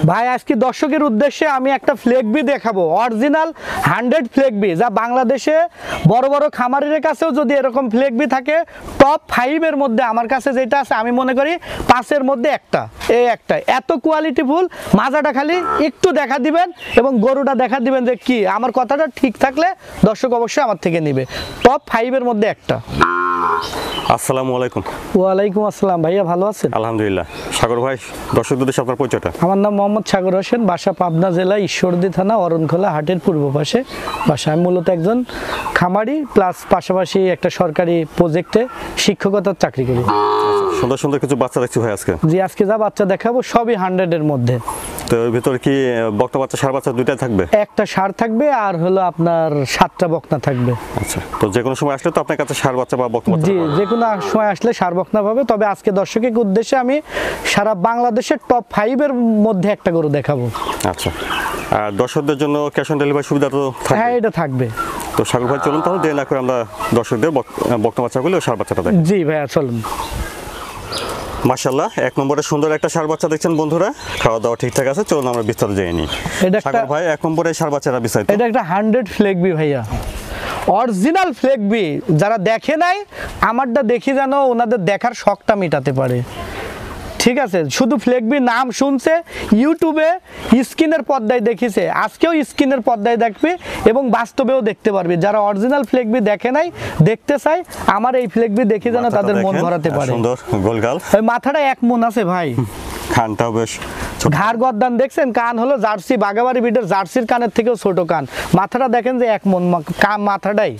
ভাই আজকে দর্শকের উদ্দেশ্যে আমি একটা ফ্লেগবি দেখাবো, অরিজিনাল 100 ফ্লেগবি, যা বাংলাদেশে বড় বড় খামারের কাছেও যদি এরকম ফ্লেগবি থাকে টপ 5 এর মধ্যে আমার কাছে যেটা আছে আমি মনে করি 5 এর মধ্যে একটা, এই একটা এত কোয়ালিটিফুল। মাজাটা খালি একটু দেখা দিবেন এবং গরুটা দেখা দিবেন যে কি আমার কথাটা ঠিক থাকলে দর্শক অবশ্যই আমার থেকে নেবে। টপ 5 এর মধ্যে একটা। আসসালামু আলাইকুম। ওয়ালাইকুম আসসালাম। ভাইয়া ভালো আছেন? আলহামদুলিল্লাহ। সাগর ভাই, দর্শকদের দেশে আপনার পরিচয়টা? আমার নাম মোহাম্মদ সাগর হোসেন, বাসা পাবনা জেলা ঈশ্বরদী থানা অরণখোলা হাটের পূর্ব পাশে বাসা। আমি মূলত একজন খামারি প্লাস পাশাপাশি একটা সরকারি প্রজেক্টে শিক্ষকতার চাকরি করি। সুন্দর সুন্দর কিছু বাচ্চা দেখছি ভাই আজকে। জি, আজকে যা বাচ্চা দেখাবো সবই 100 এর মধ্যে। তো এর ভিতর কি বকনা বাচ্চা ষাঁড় বাচ্চা দুইটাই থাকবে? একটা ষাঁড় থাকবে আর হলো আপনার 7টা বকনা থাকবে। আচ্ছা, তো যে কোনো সময় আসলে তো আপনার কাছে ষাঁড় বাচ্চা বা বকনা বাচ্চা? জি, যে কোনো সময় আসলে ষাঁড় বকনা পাবে। তবে আজকে দর্শকের উদ্দেশ্যে আমি সারা বাংলাদেশের টপ 5 এর মধ্যে একটা গরু দেখাবো। আচ্ছা, আর দর্শকদের জন্য ক্যাশ অন ডেলিভারি সুবিধা তো থাকবে? হ্যাঁ, এটা থাকবে। তো সাগর ভাই চলুন তাহলে দেরি না করে আমরা দর্শকদের বকনা বাচ্চাগুলো ষাঁড় বাচ্চাটা দেখি। জি ভাইয়া চলুন। মাশাআল্লাহ, এক নম্বরে সুন্দর একটা ষাঁড় বাচ্চা দেখছেন বন্ধুরা। খাওয়া দাওয়া ঠিকঠাক আছে, চলুন আমরা বিস্তারিত জেনে নিই। এটা একটা সাগর ভাই, এক নম্বরে ষাঁড় বাচ্চাটা বিস্তারিত। এটা একটা 100 ফ্লেগবি ভাইয়া, অরিজিনাল ফ্লেগবি। যারা দেখে নাই আমারটা দেখি যেন ওনাদের দেখার শখটা মেটাতে পারে। ঠিক আছে, শুধু ফ্লেগবি নাম শুনছে, ইউটিউবে স্ক্রিনের পর্দায় দেখিছে, আজকেও স্ক্রিনের পর্দায় দেখবে এবং বাস্তবেও দেখতে পারবে। যারা অরিজিনাল ফ্লেগবি দেখে নাই, দেখতে চায়, আমার এই ফ্লেগবি দেখে যেন তাদের মন ভরাতে পারে। সুন্দর গোলগাল, ওই মাথাটা 1 মণ আছে ভাই। খানটাও বেশ ঘাড় গদ্দান দেখছেন, কান হলো জার্সি বাগাবাড়ি বিটের জার্সির কানের থেকেও ছোট কান। মাথাটা দেখেন যে 1 মণ মাথাটাই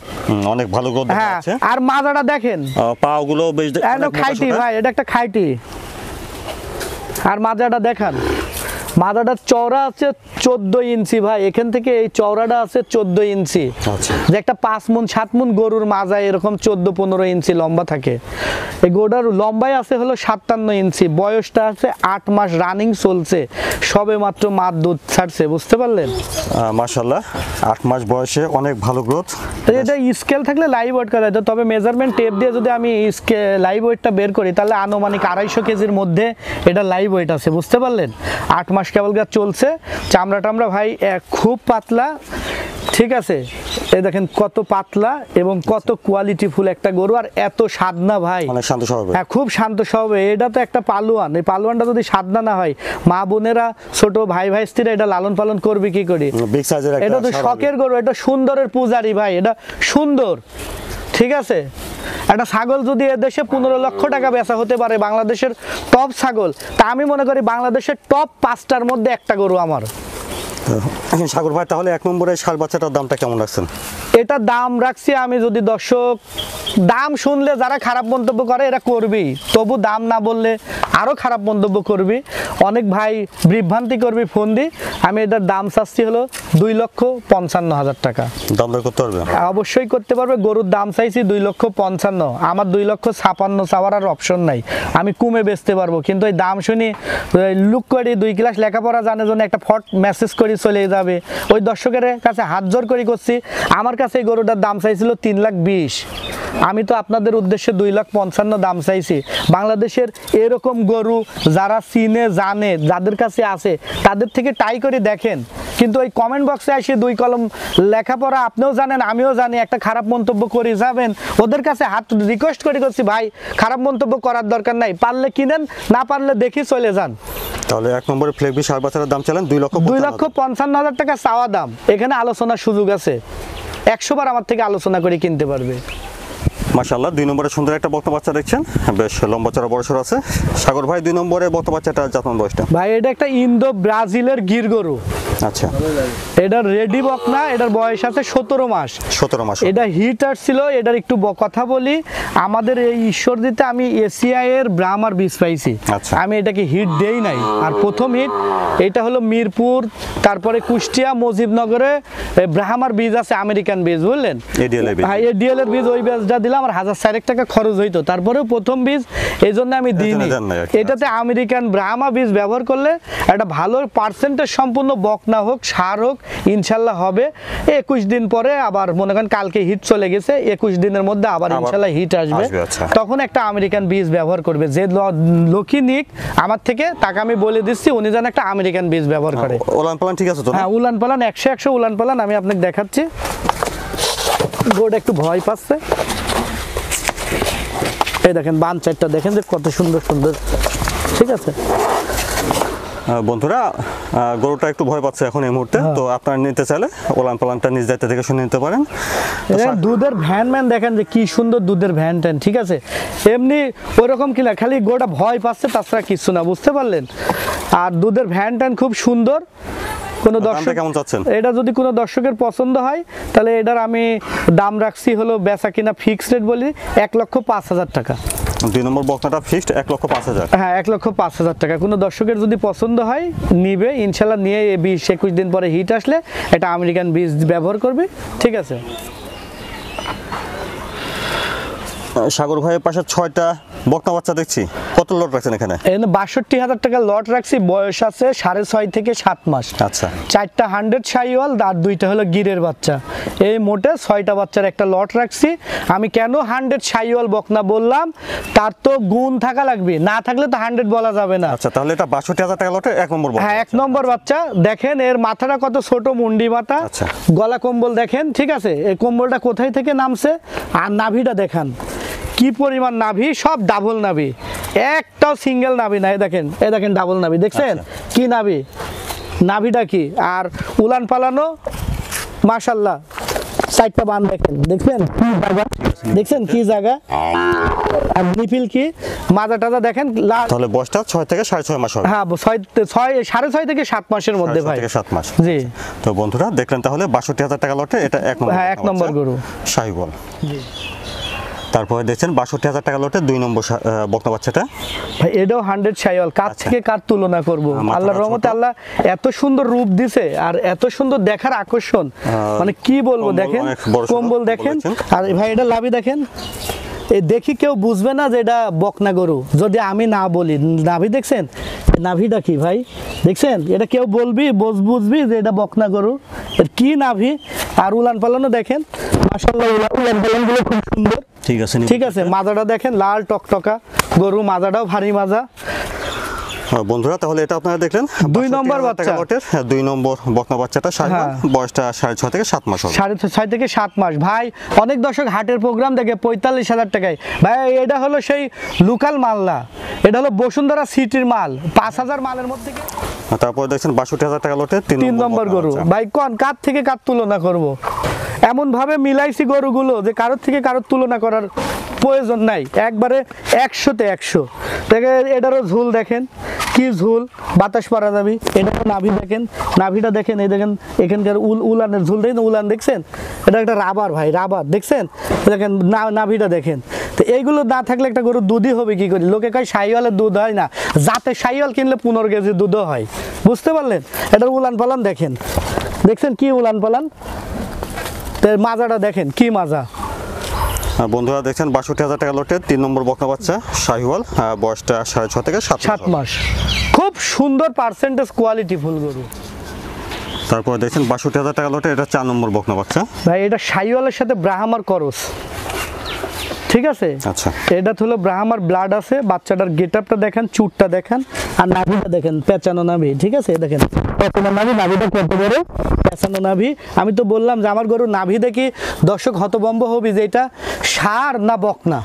অনেক ভালো গোদ হ্যাঁ। আছে। আর মাজাটা দেখেন, পাগুলো বেশ একদম খাইটি ভাই, এটা একটা খাইটি। আর মাজাটা দেখান, মাজাটা চওড়া আছে 14 ইঞ্চি ভাই, এখান থেকে এই চওড়াটা আছে 14 ইঞ্চি। যে একটা 5 মণ 7 মণ গরুর মাজা এরকম 14-15 ইঞ্চি লম্বা থাকে। এই গরুটার লম্বাই আছে হলো 57 ইঞ্চি, বয়সটা আছে 8 মাস রানিং চলছে, সবে মাত্র মার দুধ ছাড়ছে, বুঝতে পারলেন? মাশাআল্লাহ, 8 মাস বয়সে অনেক ভালো গ্রোথ। এটা স্কেল থাকলে লাইভ ওয়েট করা যেত, তবে মেজারমেন্ট টেপ দিয়ে যদি আমি লাইভ ওয়েটটা বের করি তাহলে আনুমানিক 250 কেজির মধ্যে এটা লাইভ ওয়েট আছে, বুঝতে পারলেন? 8 মাস কেবল গাছ চলছে, চামড়া টামড়া ভাই খুব পাতলা। ঠিক আছে, এই দেখেন কত পাতলা এবং কত কোয়ালিটিফুল একটা গরু, আর এত সাদনা ভাই, অনেক শান্ত স্বভাবের। হ্যাঁ, খুব শান্ত স্বভাবের। এটা তো একটা পালোয়ান, এই পালোয়ানটা যদি সাদনা না হয়, মা বোনেরা ছোট ভাই ভাইস্তিরা এটা লালন পালন করবে কি করে? বিগ সাইজের একটা, এটা তো শখের গরু, এটা সুন্দরের পূজারি ভাই, এটা সুন্দর। ঠিক আছে, একটা ছাগল যদি এদেশে 15 লক্ষ টাকা বেচা হতে পারে, বাংলাদেশের টপ ছাগল, তা আমি মনে করি বাংলাদেশের টপ 5টার মধ্যে একটা গরু আমার। সাগর ভাই, তাহলে 1 নম্বরে ষাঁড় বাচ্চাটার দামটা কেমন রাখছেন? এটা দাম রাখছি আমি, যদি দর্শক দাম শুনলে যারা খারাপ মন্তব্য করে এরা করবি, তবু দাম না বললে আরো খারাপ মন্তব্য করবি, অনেক ভাই বিভ্রান্তি করবি ফোন দি। আমি এটার দাম চাচ্ছি হলো 2,55,000 টাকা। দাম দর করতে পারবে? অবশ্যই করতে পারবে। গরুর দাম চাইছি 2,55,000, আমার 2,56,000 চাওয়ার আর অপশন নাই, আমি কমে বেচতে পারবো। কিন্তু এই দাম শুনি লুক করি, 2 ক্লাস লেখাপড়া জানার জন্য একটা ফট মেসেজ করি চলে যাবে, ওই দর্শকের কাছে হাত জোর করে করছি। আমার কাছে এই গরুটার দাম চাইছিল 3,20,000, আমি তো আপনাদের উদ্দেশ্যে 2,55,000 দাম চাইছি। বাংলাদেশের এরকম গরু যারা চিনে জানে, যাদের কাছে আছে, তাদের থেকে ট্রাই করে দেখেন। কিন্তু ওই কমেন্ট বক্সে এসে 2 কলম লেখাপড়া আপনিও জানেন আমিও জানি, একটা খারাপ মন্তব্য করে যাবেন, ওদের কাছে হাত রিকোয়েস্ট করে করছি, ভাই খারাপ মন্তব্য করার দরকার নাই, পারলে কিনেন, না পারলে দেখি চলে যান। তাহলে 1 নম্বরে ফ্লেগবি ষাঁড় বাচ্চাটার দাম চালেন 2,55,000 টাকা চাওয়া দাম। এখানে আলোচনার সুযোগ আছে, 100 বার আমার থেকে আলোচনা করে কিনতে পারবে। মাশাআল্লাহ, 2 নম্বরে সুন্দর একটা বকনা বাচ্চা দেখছেন, বেশ লম্বা চড়া বড়সড় আছে। সাগর ভাই, 2 নম্বরে বকনা বাচ্চাটা জাতমান বয়সটা? ভাই এটা একটা ইন্দো ব্রাজিলের গির গরু। আচ্ছা, এটার রেডি বকনা, এটার বয়স আছে 17 মাস। 17 মাস। এটা হিটার ছিল। এটার একটু কথা বলি, আমাদের এই ঈশ্বরদীতে আমি এসিআই এর ব্রাহ্মার বীজ পাইছি। আচ্ছা, আমি এটাকে হিট দেই নাই। আর প্রথম হিট এটা হলো মিরপুর, তারপরে কুষ্টিয়া, মুজিবনগরে ব্রাহ্মার বীজ আছে, আমেরিকান বীজ, বুঝলেন? হ্যাঁ, এডিএল এর বীজ, ওই বীজটা দিলাম আমার 1,004 টাকা খরচ হইতো, তারপরেও প্রথম বীজ এই জন্য আমি দিইনি। এটাতে আমেরিকান ব্রাহ্মা বীজ ব্যবহার করলে একটা ভালো পার্সেন্টেজ সম্পূর্ণ বকনা বকনা হোক সার হোক ইনশাল্লাহ হবে। 21 দিন পরে আবার মনে করেন কালকে হিট চলে গেছে, 21 দিনের মধ্যে আবার ইনশাল্লাহ হিট আসবে। আচ্ছা। তখন একটা আমেরিকান বীজ ব্যবহার করবে। যে লোকই নিক আমার থেকে তাকে আমি বলে দিচ্ছি উনি যেন একটা আমেরিকান বীজ ব্যবহার করে। উলান পালান ঠিক আছে তো? হ্যাঁ উলান পালান 100 উলান পালান আমি আপনাকে দেখাচ্ছি। গোটা একটু ভয় পাচ্ছে, এই দেখেন বান চারটা দেখেন যে কত সুন্দর সুন্দর, ঠিক আছে বন্ধুরা গরুটা একটু ভয় পাচ্ছে এখন এই মুহূর্তে, তো আপনারা নিতে চাইলে ওলান পালানটা নিজ দায়িত্ব থেকে শুনে নিতে পারেন। দুধের ভ্যান ম্যান দেখেন যে কি সুন্দর দুধের ভ্যান ট্যান, ঠিক আছে এমনি ওরকম কিনা খালি গোটা ভয় পাচ্ছে তাছাড়া কিছু না, বুঝতে পারলেন। আর দুধের ভ্যান ট্যান খুব সুন্দর। কোনো দর্শক কেমন চাচ্ছেন? এটা যদি কোনো দর্শকের পছন্দ হয় তাহলে এটার আমি দাম রাখছি হলো বেচা কিনা ফিক্সড রেট বলি 1,05,000 টাকা। 2 নম্বর বকনাটা ফিক্সড 1,05,000। হ্যাঁ 1,05,000 টাকা। কোনো দর্শকের যদি পছন্দ হয় নিবে ইনশাল্লাহ, নিয়ে 20-21 দিন পরে হিট আসলে এটা আমেরিকান বীজ ব্যবহার করবে, ঠিক আছে। সাগর ভাইয়ের পাশে 6টা বকনা বাচ্চা দেখছি, কত লট রাখছেন এখানে? এখানে 62,000 টাকা লট রাখছি, বয়স আছে 6.5 থেকে 7 মাস। আচ্ছা, 4টা 100 শাহিওয়াল আর 2টা হলো গিরের বাচ্চা। এই মোটে 6টা বাচ্চার একটা লট রাখছি। আমি কেন 100 শাহিওয়াল বকনা বললাম, তার তো গুণ থাকা লাগবে, না থাকলে তো 100 বলা যাবে না। আচ্ছা তাহলে এটা 62,000 টাকা লটে 1 নম্বর বকনা। হ্যাঁ 1 নম্বর বাচ্চা। দেখেন এর মাথাটা কত ছোট, মুন্ডি মাথা, আচ্ছা। গলা কম্বল দেখেন, ঠিক আছে। এই কম্বলটা কোথায় থেকে নামছে, আর নাভিটা দেখান কি পরিমাণ নাভি, সব ডাবল নাভি, একটাও সিঙ্গেল নাভি না। এই দেখেন ডাবল নাভি, দেখছেন কি নাভি, নাভিটা কি। আর উলান পালানো মাশাআল্লাহ 4টা বান দেখেন, দেখছেন কি জায়গা, দেখছেন কি জায়গা। আর নিপিল কি মাজা টাজা দেখেন। তাহলে বয়সটা 6 থেকে 6.5 মাস হবে। হ্যাঁ 6.5 থেকে 7 মাসের মধ্যে ভাই। 6 থেকে 7 মাস। জি। তো বন্ধুরা দেখলেন তাহলে 62,000 টাকা লটে এটা 1 নম্বর। হ্যাঁ 1 নম্বর গরু শাহিওয়াল। জি। তারপরে দেখছেন 62,000 টাকা লটে 2 নম্বর বকনা বাচ্চাটা। ভাই এটাও 100 শাহিওয়াল। কার থেকে কার তুলনা করব? আল্লাহর রহমতে আল্লাহ এত সুন্দর রূপ দিছে আর এত সুন্দর দেখার আকর্ষণ, মানে কি বলবো। দেখেন কম্বল দেখেন, আর ভাই এটা লাভি দেখেন। এই দেখি কেউ বুঝবে না যে এটা বকনা গরু যদি আমি না বলি। নাভি দেখছেন, নাভিটা কি ভাই দেখছেন, এটা কেউ বলবি বুঝবি যে এটা বকনা গরু, এর কি নাভি। আর উলান পালানো দেখেন মাশাআল্লাহ, উলান পালানগুলো খুব সুন্দর, ঠিক আছে ঠিক আছে। মাজাটা দেখেন লাল টকটকা গরু, মাজাটাও ভারী মাজা। বন্ধুরা তাহলে এটা আপনারা দেখলেন 2 নম্বর বাচ্চা লটের 2 নম্বর বকনা বাচ্চাটা শাহিওয়াল, বয়সটা 6.5 থেকে 7 মাস হবে। 6.5 থেকে 7 মাস ভাই। অনেক দর্শক হাটের প্রোগ্রাম দেখে 45,000 টাকায়। ভাই এটা হলো সেই লোকাল মাল না, এটা হলো বসুন্ধরা সিটির মাল। 5,000 মালের মধ্যে তারপর দেখছেন 62,000 টাকা লটে 3 নম্বর গরু। ভাই কার থেকে কার তুলনা করব? এমন ভাবে মিলাইছি গরুগুলো যে কারোর থেকে কারোর তুলনা করার প্রয়োজন নাই, একবারে 100-তে 100। দেখেন এটারও ঝুল দেখেন কি ঝুল, বাতাস পারা যাবে। এটারও নাভি দেখেন, নাভিটা দেখেন, এই দেখেন এখানকার উলানের ঝুল দেখেন, উলান দেখছেন, এটা একটা রাবার ভাই, রাবার দেখছেন। দেখেন নাভিটা দেখেন। তো এইগুলো না থাকলে একটা গরুর দুধই হবে কি করি? লোকে কয় শাহিওয়ালের দুধ হয় না, যাতে শাহিওয়াল কিনলে 15 কেজি দুধও হয়, বুঝতে পারলেন। এটার উলান পালান দেখেন, দেখছেন কি উলান পালান। মাজাটা দেখেন কি মাজা। বন্ধুরা দেখছেন 62,000 টাকা লটে 3 নম্বর বকনা বাচ্চা শাহিওয়াল, বয়সটা 6.5 থেকে 7 মাস। খুব সুন্দর পার্সেন্টেজ কোয়ালিটি ফুল গরু। তারপর দেখছেন 62,000 টাকা লটে এটা 4 নম্বর বকনা বাচ্চা। ভাই এটা শাহিওয়ালের সাথে ব্রাহ্মার করস, ঠিক আছে। আচ্ছা এটা হলো ব্রাহ্মার ব্লাড আছে। বাচ্চাটার গেটআপটা দেখেন, চুটটা দেখেন, আর নাভিটা দেখেন, পেঁচানো নাভি, ঠিক আছে। দেখেন পেঁচানো নাভি, নাভিটা কত বড়, পেঁচানো নাভি। আমি তো বললাম যে আমার গরু নাভি দেখি দর্শক হতভম্ব হবি যে এটা ষাঁড় না বকনা।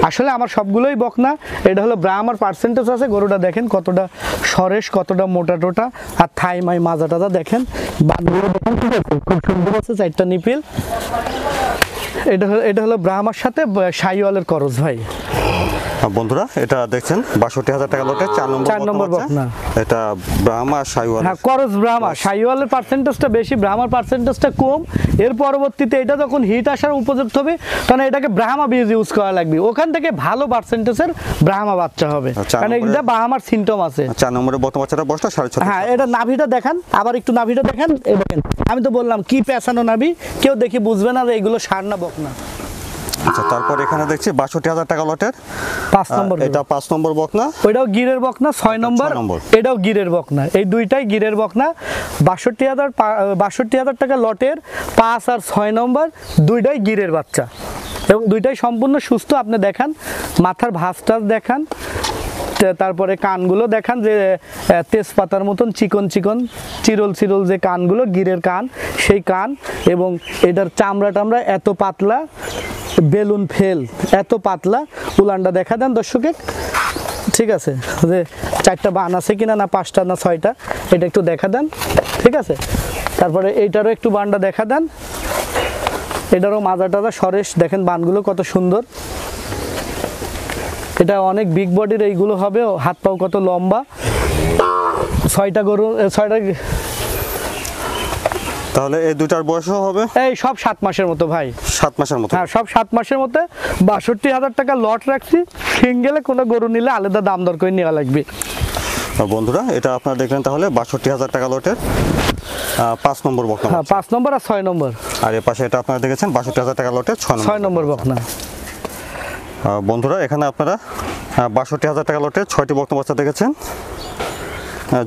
আসলে আমার সবগুলোই বকনা। এটা হলো ব্রাহ্মার পার্সেন্টেজ আছে। গরুটা দেখেন কতটা সরেশ, কতটা মোটা টোটা, আর থাই মাই মাজা টাজা দেখেন, বানগুলো দেখেন, ঠিক আছে খুব সুন্দর আছে, 4টা নিপিল। এটা হলো ব্রাহ্মার সাথে শাহিওয়ালের করস ভাই। বন্ধুরা এটা দেখছেন 62,000 টাকা লটে 4 নম্বর বকনা। এটা ব্রাহ্মা শাহিওয়াল। হ্যাঁ করস ব্রাহ্মা। শাহিওয়ালের পার্সেন্টেজটা বেশি, ব্রাহ্মার পার্সেন্টেজটা কম। এর পরবর্তীতে এটা যখন হিট আসার উপযুক্ত হবে তখন এটাকে ব্রাহ্মা বীজ ইউজ করা লাগবে, ওখান থেকে ভালো পার্সেন্টেজের ব্রাহ্মা বাচ্চা হবে, কারণ এটা ব্রাহ্মার সিমটম আছে। 4 নম্বরের বকনা বাচ্চাটা বয়সটা 6.5। হ্যাঁ এটা নাভিটা দেখান, আবার একটু নাভিটা দেখেন। এই দেখেন আমি তো বললাম কি পেঁচানো নাভি, কেউ দেখি বুঝবে না যে এগুলো ষাঁড় না বকনা। আচ্ছা, তারপর এখানে দেখছি 62,000 টাকা লটের 5 নম্বর এটা 5 নম্বর বকনা। ওইটাও গিরের বকনা 6 নম্বর, 6 নম্বর। এটাও গিরের বকনা, এই দুইটাই গিরের বকনা। 62,000 টাকা লটের 5 আর 6 নম্বর দুইটাই গিরের বাচ্চা এবং দুইটাই সম্পূর্ণ সুস্থ। আপনি দেখান মাথার ভাঁজটাজ দেখান, তারপরে কানগুলো দেখান যে তেজপাতার মতন চিকন চিকন চিরল চিরল যে কানগুলো, গিরের কান, সেই কান। এবং এটার চামড়া টামড়া এত পাতলা, বেলুন ফেল এত পাতলা। উলানটা দেখা দেন দর্শকে, ঠিক আছে, যে 4টা বান আছে কিনা, না 5টা না 6টা, এটা একটু দেখা দেন, ঠিক আছে। তারপরে এইটারও একটু বানটা দেখা দেন, এটারও মাজা টাজা সরেশ দেখেন, বানগুলো কত সুন্দর। এটা অনেক বিগ বডির এইগুলো হবে, হাত পাও কত লম্বা। 6টা গরু, 6টা, তাহলে এই দুইটার বয়সও হবে এই সব 7 মাসের মতো ভাই। 7 মাসের মতো। হ্যাঁ, সব 7 মাসের মতো। 62,000 টাকা লট রাখছি। সিঙ্গেলে কোনো গরু নিলে আলাদা দাম দর করে নেওয়া লাগবে। বন্ধুরা, এটা আপনারা দেখলেন তাহলে 62,000 টাকা লটের 5 নম্বর বকনা। হ্যাঁ, 5 নম্বর আর 6 নম্বর। আর এর পাশে এটা আপনারা দেখেছেন 62,000 টাকা লটের 6 নম্বর বকনা। বন্ধুরা, এখানে আপনারা 62,000 টাকা লটের 6টি বকনা বাচ্চা দেখেছেন।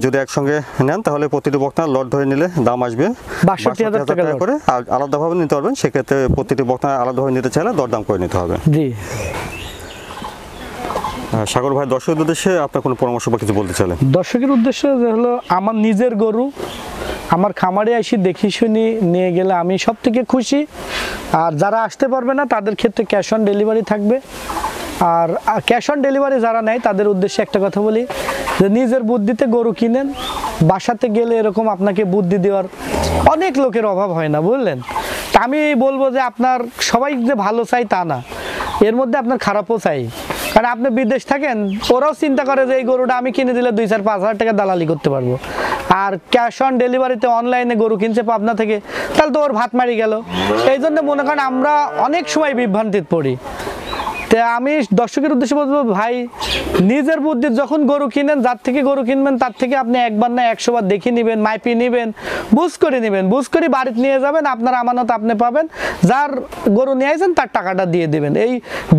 যদি একসঙ্গে নেন তাহলে প্রতিটি বকনা লট ধরে নিলে দাম আসবে 62,000 টাকা করে। আর আলাদাভাবে নিতে পারবেন, সেক্ষেত্রে প্রতিটি বকনা আলাদাভাবে নিতে চাইলে দরদাম করে নিতে হবে। জি। সাগর ভাই, দর্শকদের উদ্দেশ্যে আপনার কোনো পরামর্শ বা কিছু বলতে চাইলেন? দর্শকের উদ্দেশ্যে যে হলো, আমার নিজের গরু আমার খামারে আসি দেখি শুনি নিয়ে গেলে আমি সব থেকে খুশি। আর যারা আসতে পারবে না তাদের ক্ষেত্রে ক্যাশ অন ডেলিভারি থাকবে। আর ক্যাশ অন ডেলিভারি যারা নেয় তাদের উদ্দেশ্যে একটা কথা বলি, যে নিজের বুদ্ধিতে গরু কিনেন। বাসাতে গেলে এরকম আপনাকে বুদ্ধি দেওয়ার অনেক লোকের অভাব হয় না, বুঝলেন। তা আমি বলবো যে আপনার সবাই যে ভালো চাই তা না, এর মধ্যে আপনার খারাপও চাই। কারণ আপনি বিদেশ থাকেন, ওরাও চিন্তা করে যে এই গরুটা আমি কিনে দিলে 2-4-5 হাজার টাকা দালালি করতে পারবো। আর ক্যাশ অন ডেলিভারিতে অনলাইনে গরু কিনছে পাবনা থেকে, তাহলে তো ওর ভাত মারি গেল। এই জন্য মনে করেন আমরা অনেক সময় বিভ্রান্তিতে পড়ি। তো আমি দর্শকের উদ্দেশ্যে বলবো, ভাই নিজের বুদ্ধির যখন গরু কিনেন, যার থেকে গরু কিনবেন তার থেকে আপনি একবার না 100 বার দেখে নেবেন, মাইপি নেবেন, বুঝ করে নেবেন, বুঝ করে বাড়িতে নিয়ে যাবেন, আপনার আমানত আপনি পাবেন। যার গরু নিয়ে আসেন তার টাকাটা দিয়ে দেবেন। এই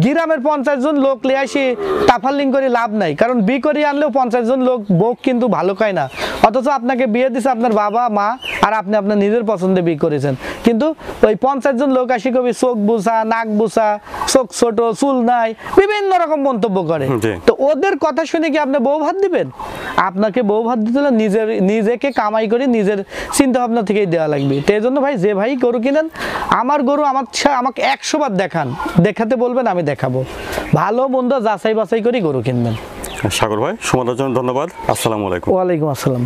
গ্রামের 50 জন লোক নিয়ে আসি টাফালিং করে লাভ নাই, কারণ বি করে আনলেও 50 জন লোক বউ কিন্তু ভালো খায় না। অথচ আপনাকে বিয়ে দিছে আপনার বাবা মা, আর আপনি আপনার নিজের পছন্দে বিয়ে করেছেন, কিন্তু ওই 50 জন লোক আসি কবি চোখ বুসা, নাক বুসা, চোখ ছোট, চুল নাই, বিভিন্ন রকম মন্তব্য করে। তো ওদের কথা শুনে কি আপনি বউ ভাত দিবেন? আপনাকে বউ ভাত দিতে হলে নিজেকে কামাই করে নিজের চিন্তা ভাবনা থেকেই দেওয়া লাগবে। তো এই জন্য ভাই, যে ভাই গরু কিনেন, আমার গরু আমাকে 100 বার দেখান, দেখাতে বলবেন, আমি দেখাবো। ভালো মন্দ যাচাই বাছাই করে গরু কিনবেন। সাগর ভাই, সময়ের জন্য ধন্যবাদ। আসসালামু আলাইকুম। ওয়ালাইকুম আসসালাম।